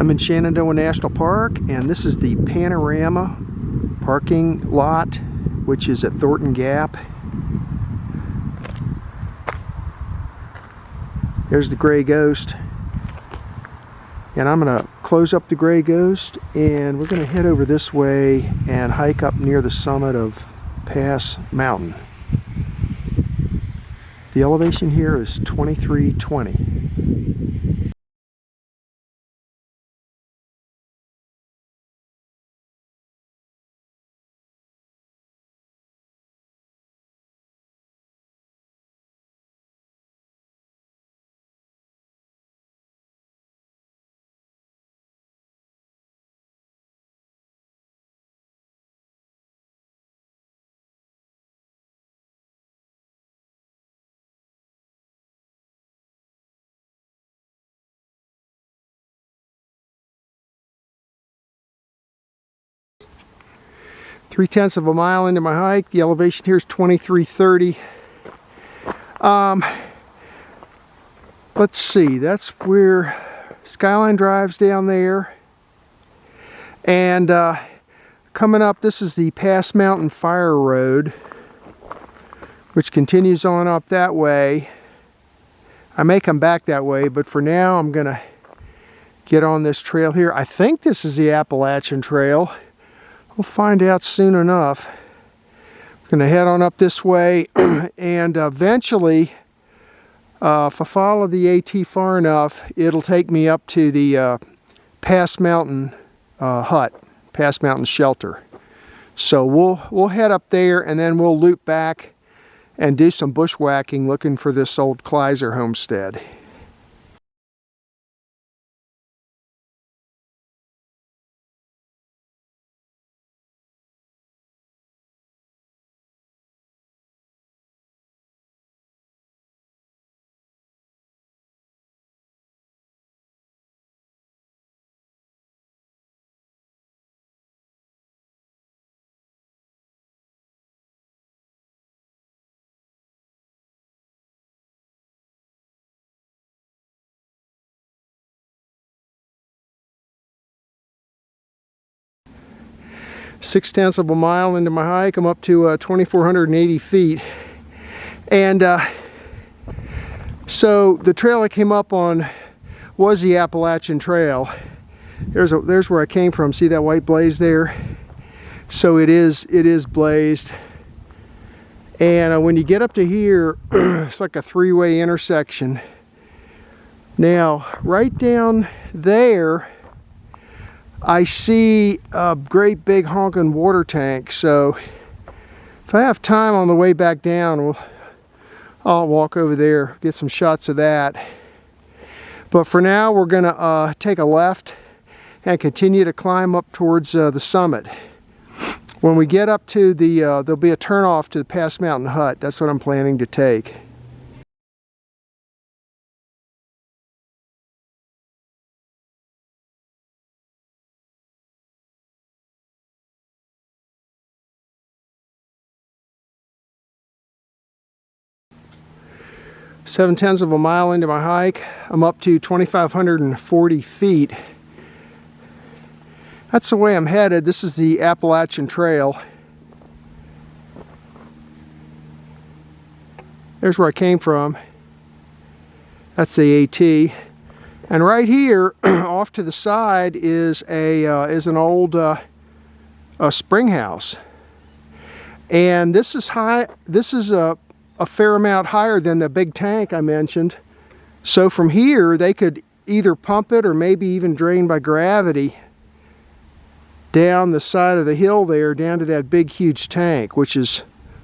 I'm in Shenandoah National Park, and this is the Panorama Parking Lot, which is at Thornton Gap. There's the gray ghost. And I'm going to close up the gray ghost, and we're going to head over this way and hike up near the summit of Pass Mountain. The elevation here is 2320. Three-tenths of a mile into my hike. The elevation here is 2330. Let's see, that's where Skyline Drive's down there. And coming up, this is the Pass Mountain Fire Road, which continues on up that way. I may come back that way, but for now I'm gonna get on this trail here. I think this is the Appalachian Trail. We'll find out soon enough. I'm going to head on up this way, and eventually, if I follow the AT far enough, it'll take me up to the Pass Mountain hut, Pass Mountain shelter. So we'll head up there, and then we'll loop back and do some bushwhacking looking for this old Cliser homestead. Six-tenths of a mile into my hike, I'm up to 2,480 feet. And so the trail I came up on was the Appalachian Trail. There's where I came from. See that white blaze there? So it is blazed. And when you get up to here, it's like a three-way intersection. Now, right down there, I see a great big honking water tank. So if I have time on the way back down, I'll walk over there, get some shots of that. But for now, we're gonna take a left and continue to climb up towards the summit. When we get up to the, there'll be a turnoff to the Pass Mountain hut. That's what I'm planning to take. Seven-tenths of a mile into my hike, I'm up to 2,540 feet. That's the way I'm headed. This is the Appalachian Trail. There's where I came from. That's the AT. And right here, off to the side, is an old spring house. And this is high. This is a fair amount higher than the big tank I mentioned. So from here, they could either pump it or maybe even drain by gravity down the side of the hill there, down to that big huge tank, which is,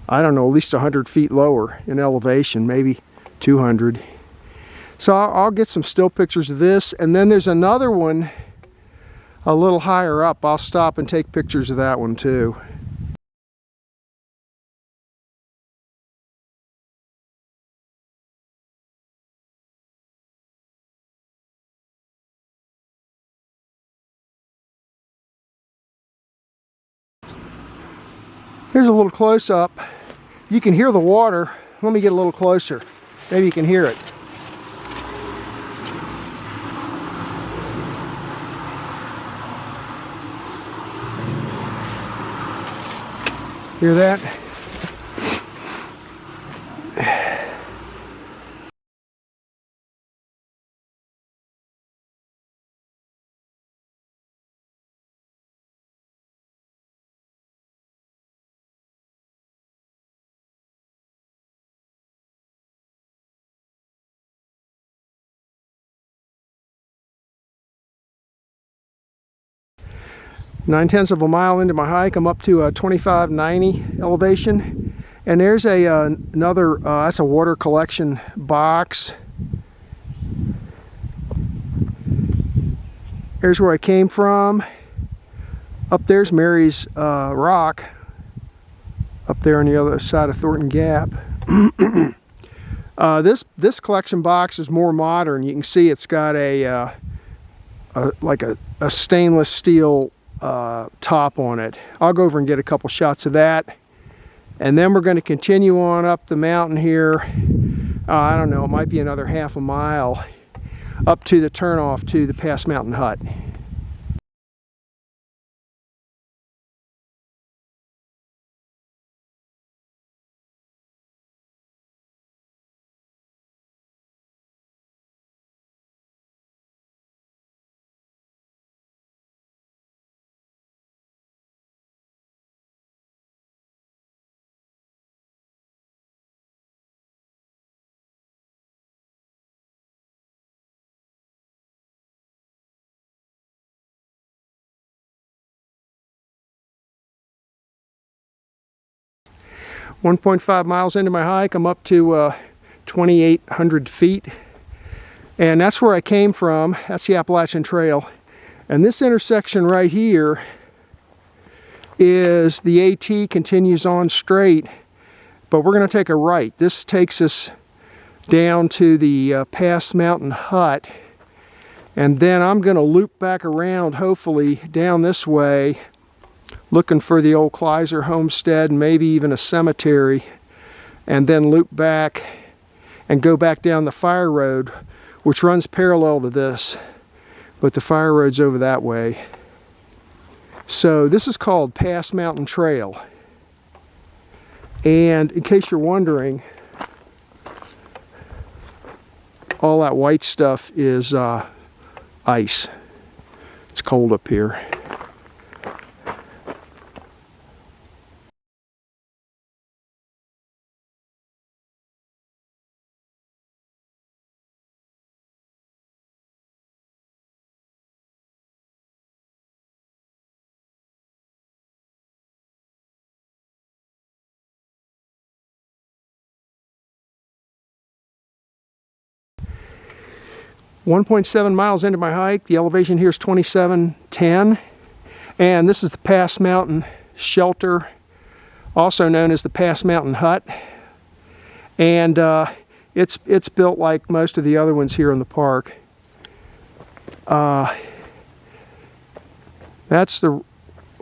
I don't know, at least 100 feet lower in elevation, maybe 200. So I'll get some still pictures of this, and then there's another one a little higher up. I'll stop and take pictures of that one too. Here's a little close-up. You can hear the water. Let me get a little closer. Maybe you can hear it. Hear that? Nine-tenths of a mile into my hike, I'm up to 2590 elevation, and there's another that's a water collection box. Here's where I came from. Up there's Mary's Rock, up there on the other side of Thornton Gap. This collection box is more modern. You can see it's got like a stainless steel top on it. I'll go over and get a couple shots of that, and then we're going to continue on up the mountain here. I don't know, it might be another half a mile up to the turnoff to the Pass Mountain Hut. .5 miles into my hike, I'm up to 2,800 feet, and that's where I came from. That's the Appalachian Trail, and this intersection right here is the AT, continues on straight, but we're going to take a right. This takes us down to the Pass Mountain Hut, and then I'm going to loop back around, hopefully down this way, looking for the old Cliser homestead, maybe even a cemetery, and then loop back and go back down the fire road, which runs parallel to this, but the fire road's over that way. So this is called Pass Mountain Trail, and in case you're wondering, all that white stuff is ice. It's cold up here. .7 miles into my hike, the elevation here is 2710, and this is the Pass Mountain Shelter, also known as the Pass Mountain Hut, and it's built like most of the other ones here in the park. That's the,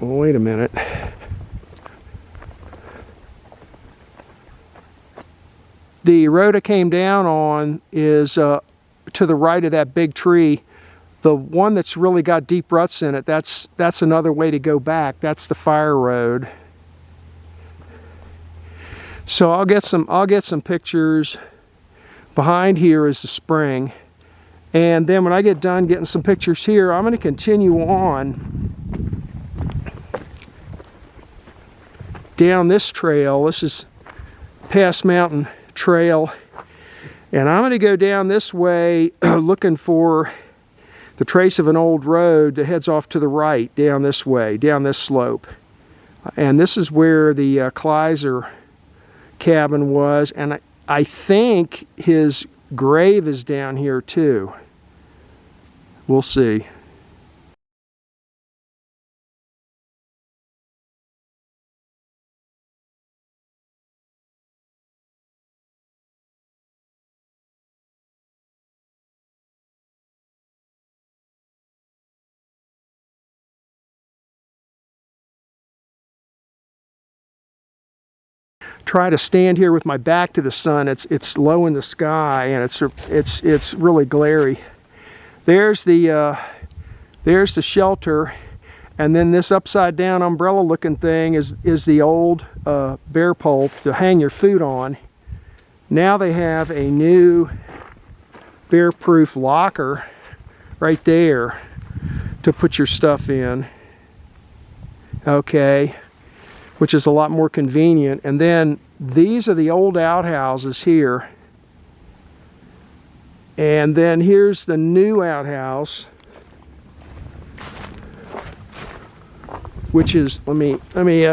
wait a minute. The road I came down on is to the right of that big tree. The one that's really got deep ruts in it, that's another way to go back. That's the fire road. So I'll get some pictures. Behind here is the spring, and then when I get done getting some pictures here, I'm going to continue on down this trail. This is Pass Mountain Trail. And I'm going to go down this way looking for the trace of an old road that heads off to the right, down this way, down this slope. And this is where the Cliser cabin was, and I think his grave is down here too. We'll see. Try to stand here with my back to the sun. It's low in the sky, and it's really glary. There's the shelter, And then this upside down umbrella looking thing is the old bear pole to hang your food on. Now they have a new bear proof locker right there to put your stuff in. Okay, which is a lot more convenient. And then these are the old outhouses here. And then here's the new outhouse, which is, let me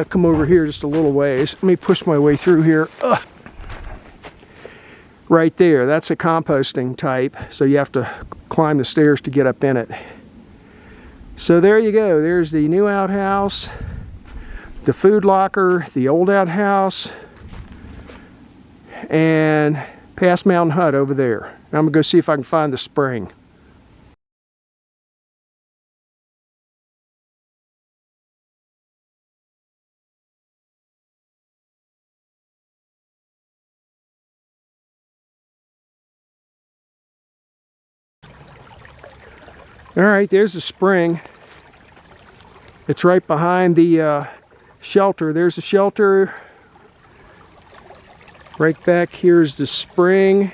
come over here just a little ways. Let me push my way through here. Ugh. Right there, that's a composting type, so you have to climb the stairs to get up in it. So there you go, there's the new outhouse, the food locker, the old outhouse, and past Mountain Hut over there. Now I'm gonna go see if I can find the spring. All right, there's the spring. It's right behind the shelter. There's the shelter. Right back here's the spring.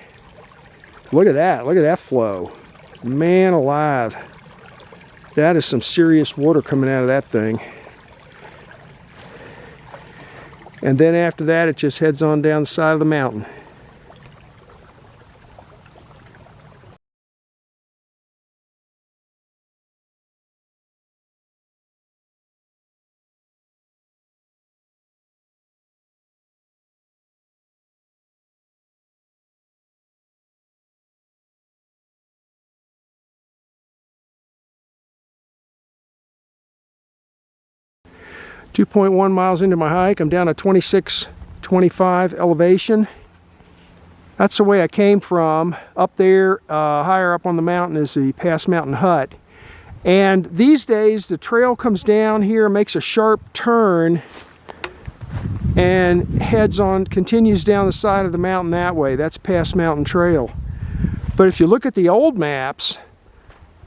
Look at that flow. Man alive. That is some serious water coming out of that thing. And then after that, it just heads on down the side of the mountain. .1 miles into my hike, I'm down at 2625 elevation. That's the way I came from. Up there, higher up on the mountain, is the Pass Mountain Hut. And these days, the trail comes down here, makes a sharp turn, and continues down the side of the mountain that way. That's Pass Mountain Trail. But if you look at the old maps,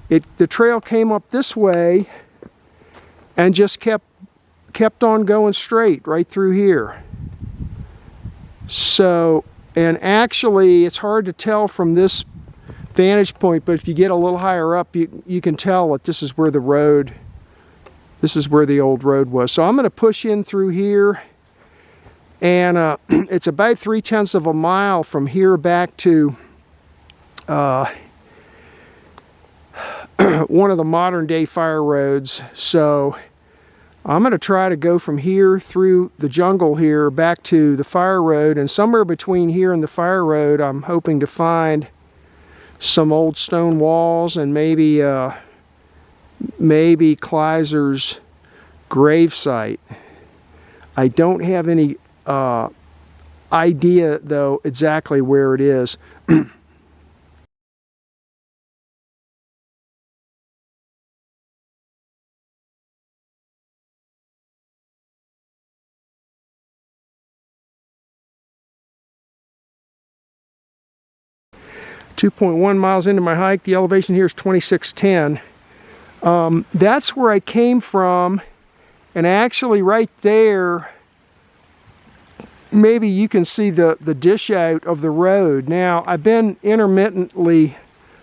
the trail came up this way and just kept on going straight right through here. So, and actually it's hard to tell from this vantage point, but if you get a little higher up, you can tell that this is where the old road was. So I'm going to push in through here, and it's about 3/10 of a mile from here back to one of the modern day fire roads. So I'm going to try to go from here through the jungle here back to the fire road, and somewhere between here and the fire road I'm hoping to find some old stone walls and maybe Cliser's grave site. I don't have any idea though exactly where it is. 2.1 miles into my hike. The elevation here is 2610. That's where I came from, and actually right there, maybe you can see the dish out of the road. Now, I've been intermittently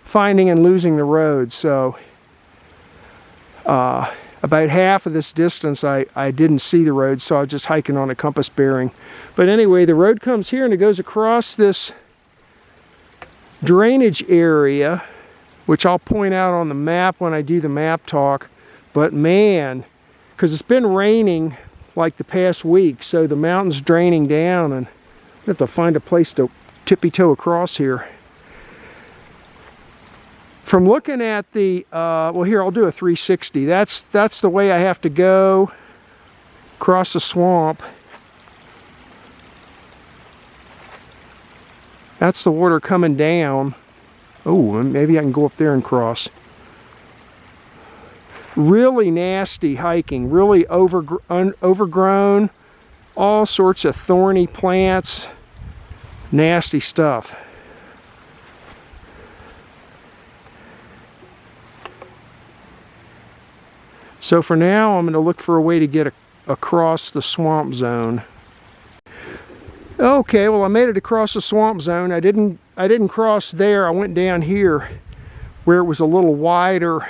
finding and losing the road, so about half of this distance I didn't see the road, so I was just hiking on a compass bearing. But anyway, the road comes here and it goes across this drainage area, which I'll point out on the map when I do the map talk. But man, because it's been raining like the past week, so the mountain's draining down, and I have to find a place to tippy-toe across here. From looking at the, well here, I'll do a 360. That's the way I have to go across the swamp. That's the water coming down. Oh, maybe I can go up there and cross. Really nasty hiking, really overgrown, all sorts of thorny plants, nasty stuff. So for now, I'm going to look for a way to get across the swamp zone. Okay, well, I made it across the swamp zone. I didn't cross there. I went down here where it was a little wider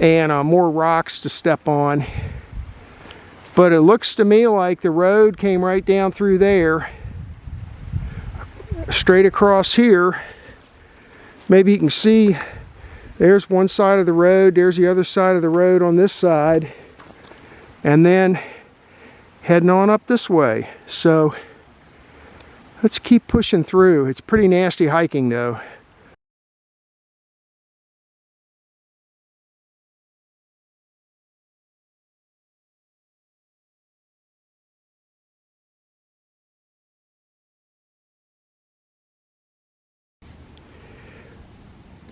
and more rocks to step on. But it looks to me like the road came right down through there, straight across here. Maybe you can see there's one side of the road, there's the other side of the road on this side, and then heading on up this way. So let's keep pushing through. It's pretty nasty hiking though.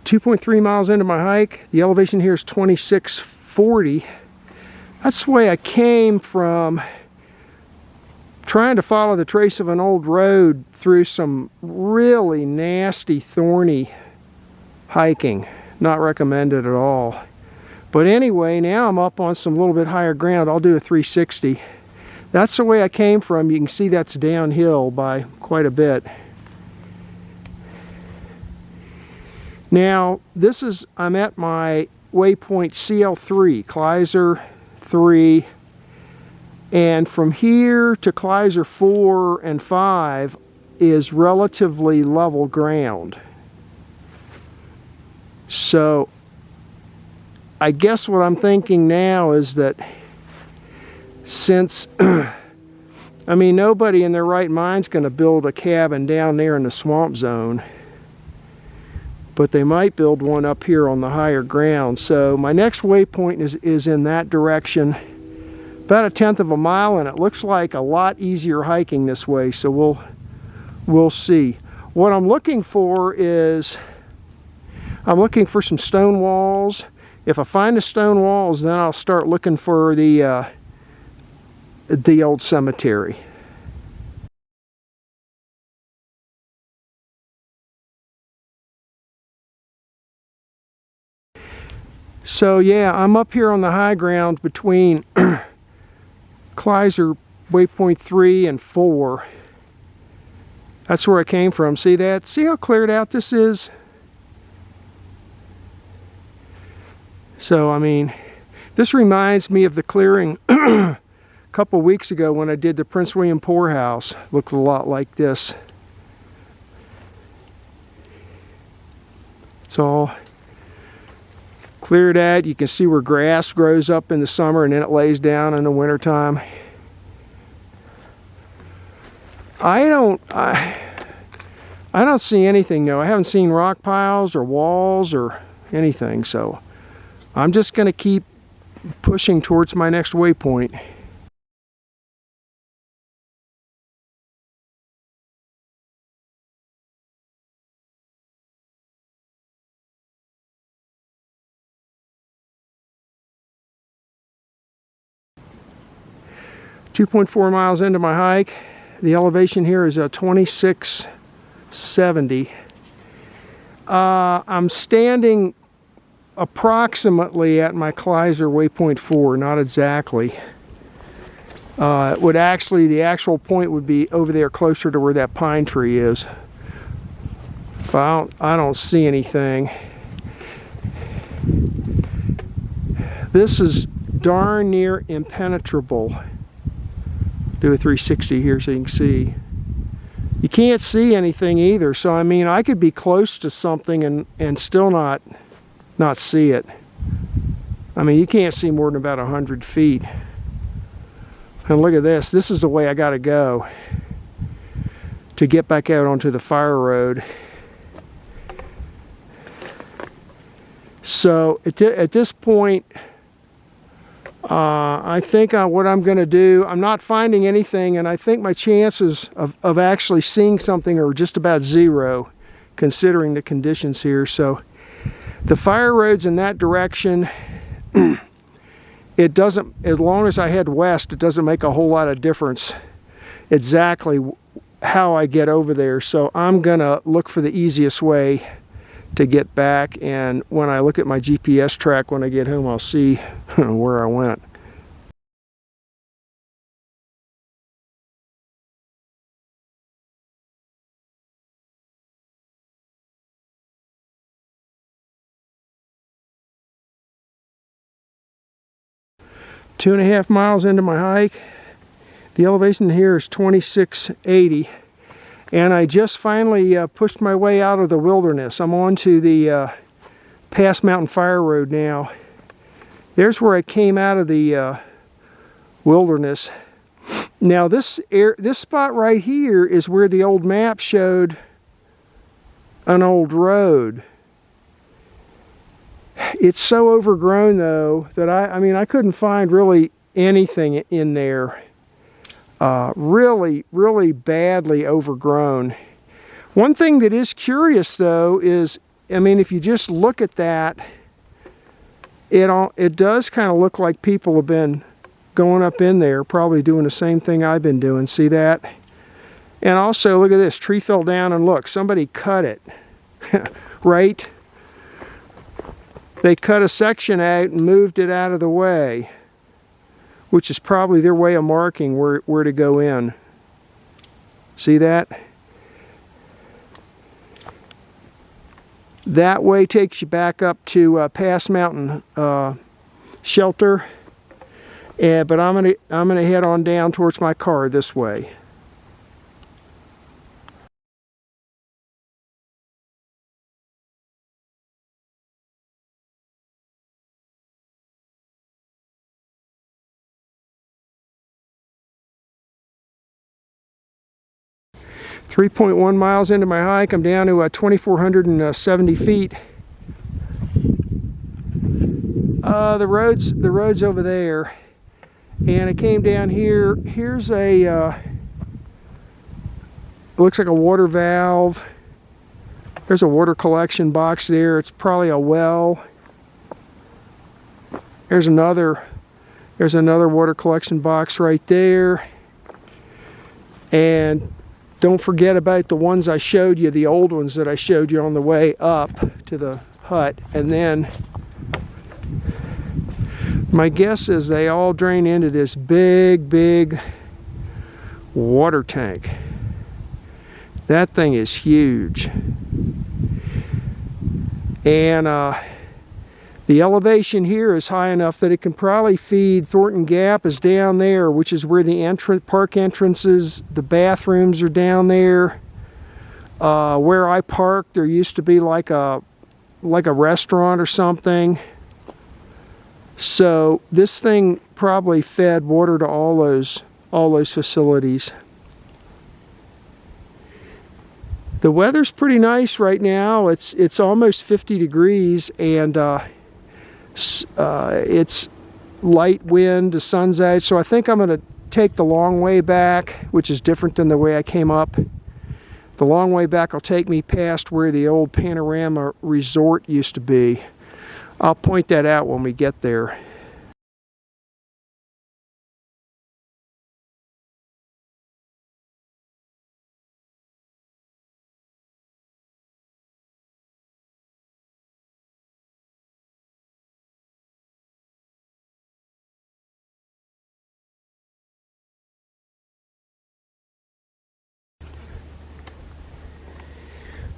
.3 miles into my hike. The elevation here is 2640. That's the way I came from, trying to follow the trace of an old road through some really nasty thorny hiking. Not recommended at all. But anyway, now I'm up on some little bit higher ground. I'll do a 360. That's the way I came from. You can see that's downhill by quite a bit. Now, I'm at my waypoint CL3, Cliser 3, and from here to Cliser 4 and 5 is relatively level ground. So, I guess what I'm thinking now is that since, I mean, nobody in their right mind's going to build a cabin down there in the swamp zone, but they might build one up here on the higher ground. So my next waypoint is in that direction, about 1/10 of a mile, and it looks like a lot easier hiking this way, so we'll see. What I'm looking for is, I'm looking for some stone walls. If I find the stone walls, then I'll start looking for the old cemetery. So yeah, I'm up here on the high ground between Cliser waypoint 3 and 4. That's where I came from. See that? See how cleared out this is? So I mean, this reminds me of the clearing a couple weeks ago when I did the Prince William Poorhouse. Looked a lot like this. It's all cleared out. You can see where grass grows up in the summer and then it lays down in the wintertime. I don't see anything though. I haven't seen rock piles or walls or anything, so I'm just going to keep pushing towards my next waypoint. .4 miles into my hike. The elevation here is 2670. I'm standing approximately at my Cliser waypoint 4, not exactly. It would actually, the actual point would be over there closer to where that pine tree is. But I don't see anything. This is darn near impenetrable. Do a 360 here so you can see. You can't see anything either, so I mean I could be close to something and still not see it. I mean you can't see more than about 100 feet. And look at this. This is the way I gotta go to get back out onto the fire road. So at this point, I think what I'm going to do, I'm not finding anything, and I think my chances of actually seeing something are just about zero, considering the conditions here. So the fire road's in that direction. It doesn't, as long as I head west, it doesn't make a whole lot of difference exactly how I get over there. So I'm going to look for the easiest way to get back, and when I look at my GPS track when I get home, I'll see where I went. Two and a half miles into my hike. The elevation here is 2680, and I just finally pushed my way out of the wilderness. I'm on to the Pass Mountain Fire Road now. There's where I came out of the wilderness. Now this spot right here is where the old map showed an old road. It's so overgrown though that I mean I couldn't find really anything in there. Really badly overgrown. One thing that is curious though is, I mean, if you just look at that, it does kind of look like people have been going up in there, probably doing the same thing I've been doing. See that? And also, look at this. Tree fell down, and look, somebody cut it. Right? They cut a section out and moved it out of the way, which is probably their way of marking where to go in. See that? That way takes you back up to Pass Mountain Shelter. But I'm gonna head on down towards my car this way. .1 miles into my hike, I'm down to 2,470 feet. The road's over there, and I came down here. Here's a it looks like a water valve. There's a water collection box there. It's probably a well. There's another water collection box right there. And don't forget about the ones I showed you, the old ones that I showed you on the way up to the hut. And then my guess is they all drain into this big water tank. That thing is huge. And the elevation here is high enough that it can probably feed. Thornton Gap is down there, which is where the park entrances, the bathrooms are down there. Where I parked, there used to be like a restaurant or something. So this thing probably fed water to all those facilities. The weather's pretty nice right now. It's almost 50 degrees, and it's light wind, the sun's out, so I think I'm going to take the long way back, which is different than the way I came up. The long way back will take me past where the old Panorama Resort used to be. I'll point that out when we get there.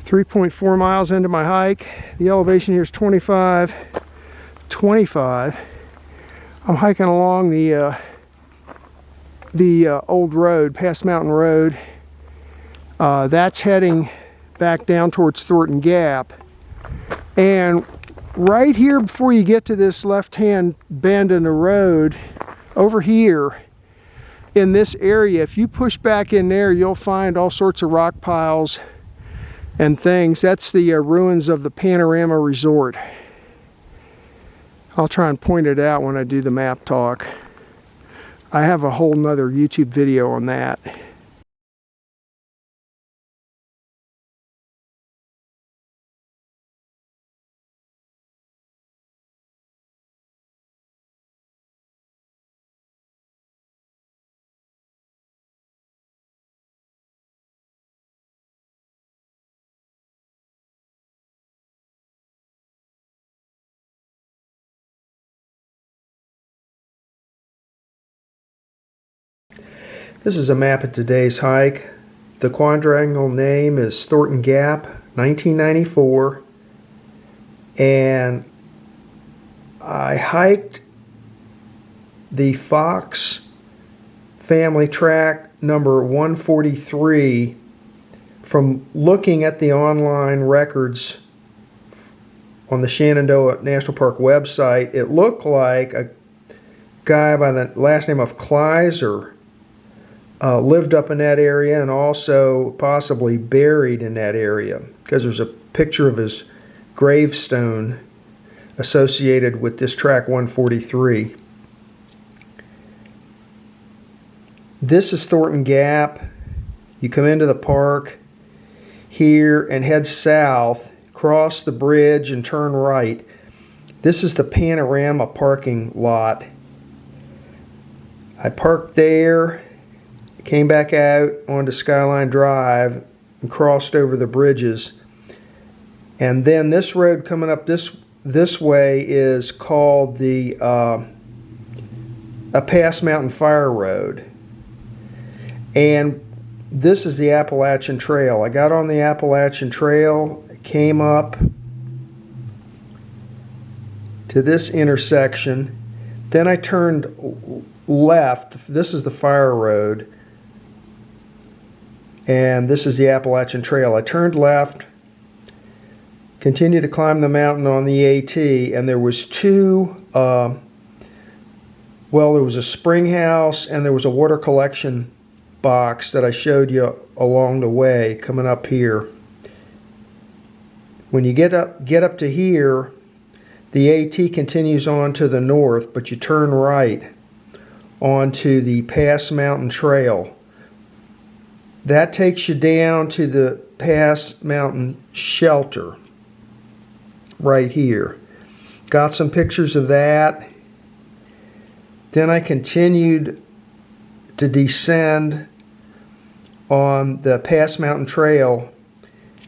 .4 miles into my hike. The elevation here is 25. I'm hiking along the old road, Pass Mountain Road. That's heading back down towards Thornton Gap. And right here before you get to this left-hand bend in the road, over here in this area, if you push back in there, you'll find all sorts of rock piles and things. That's the ruins of the Panorama Resort. I'll try and point it out when I do the map talk. I have a whole nother YouTube video on that. This is a map of today's hike. The quadrangle name is Thornton Gap, 1994. And I hiked the Fox family track number 143 from looking at the online records on the Shenandoah National Park website. It looked like a guy by the last name of Cliser lived up in that area and also possibly buried in that area, because there's a picture of his gravestone associated with this track 143. This is Thornton Gap. You come into the park here and head south, cross the bridge and turn right. This is the Panorama Parking Lot. I parked there, came back out onto Skyline Drive and crossed over the bridges. And then this road coming up this way is called the Pass Mountain Fire Road. And this is the Appalachian Trail. I got on the Appalachian Trail, came up to this intersection, then I turned left. This is the fire road, and this is the Appalachian Trail. I turned left, continued to climb the mountain on the AT, and there was there was a spring house and there was a water collection box that I showed you along the way coming up here. When you get up to here, the AT continues on to the north, but you turn right onto the Pass Mountain Trail. That takes you down to the Pass Mountain Shelter right here. Got some pictures of that. Then I continued to descend on the Pass Mountain Trail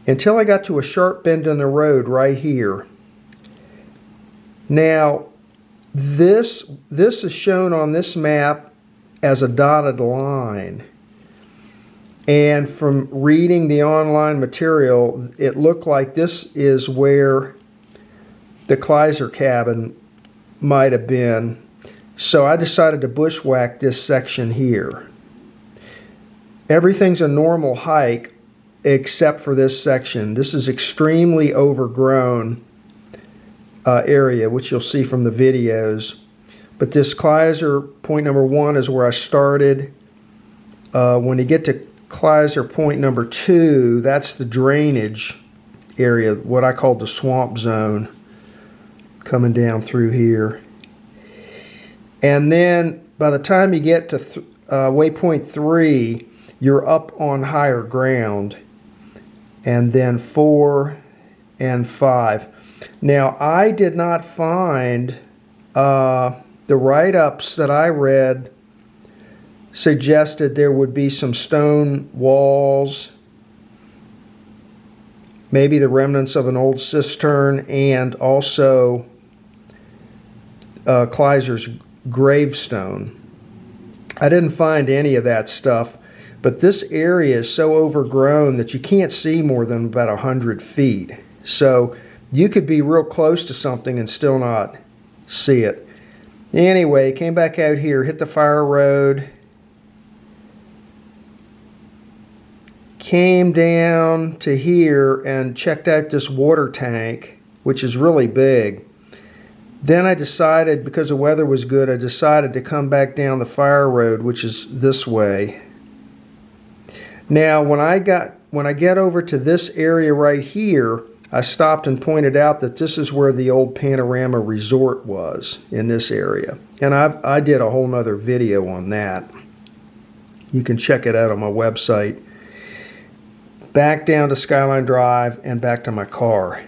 until I got to a sharp bend in the road right here. Now, this is shown on this map as a dotted line. And from reading the online material, it looked like this is where the Cliser cabin might have been. So I decided to bushwhack this section here. Everything's a normal hike except for this section. This is extremely overgrown area, which you'll see from the videos. But this Cliser point number 1 is where I started. When you get to Cliser point number 2, that's the drainage area, what I call the swamp zone, coming down through here. And then by the time you get to waypoint 3, you're up on higher ground. And then 4 and 5. Now, I did not find the write-ups that I read suggested there would be some stone walls, maybe the remnants of an old cistern, and also Cliser's gravestone. I didn't find any of that stuff, but this area is so overgrown that you can't see more than about 100 feet. So you could be real close to something and still not see it. Anyway, came back out here, hit the fire road, came down to here and checked out this water tank, which is really big. Then I decided, because the weather was good, I decided to come back down the fire road, which is this way. Now, when I get over to this area right here, I stopped and pointed out that this is where the old Panorama Resort was, in this area. And I did a whole nother video on that. You can check it out on my website. Back down to Skyline Drive and back to my car.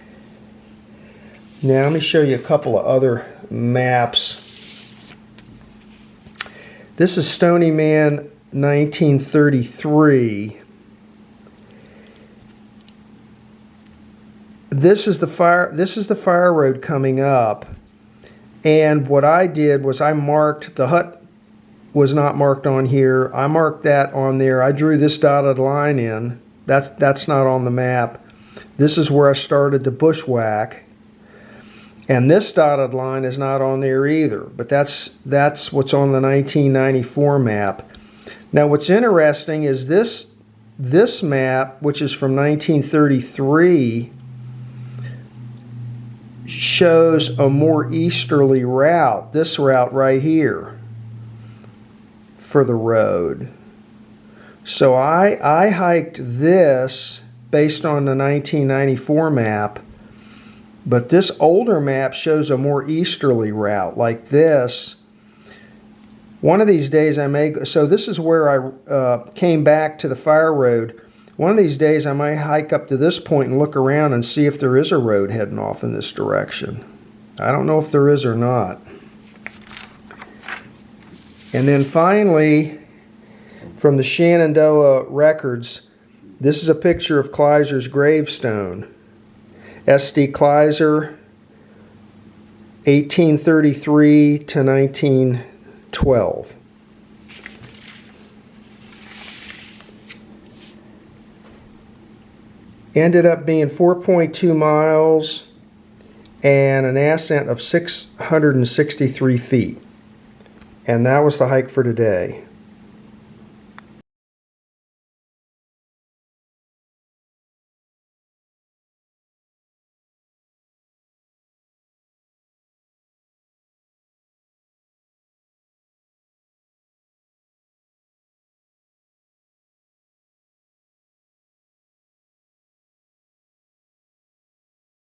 Now let me show you a couple of other maps. This is Stony Man 1933. This is the fire road coming up, and what I did was I marked the hut was not marked on here. I marked that on there. I drew this dotted line in. That's not on the map. This is where I started to bushwhack. And this dotted line is not on there either. But that's what's on the 1994 map. Now what's interesting is this map, which is from 1933, shows a more easterly route, this route right here, for the road. So I hiked this based on the 1994 map, but this older map shows a more easterly route like this. One of these days I may, so this is where I came back to the fire road. One of these days I might hike up to this point and look around and see if there is a road heading off in this direction. I don't know if there is or not. And then finally, from the Shenandoah records, this is a picture of Cliser's gravestone. S.D. Cliser, 1833 to 1912. Ended up being 4.2 miles and an ascent of 663 feet. And that was the hike for today.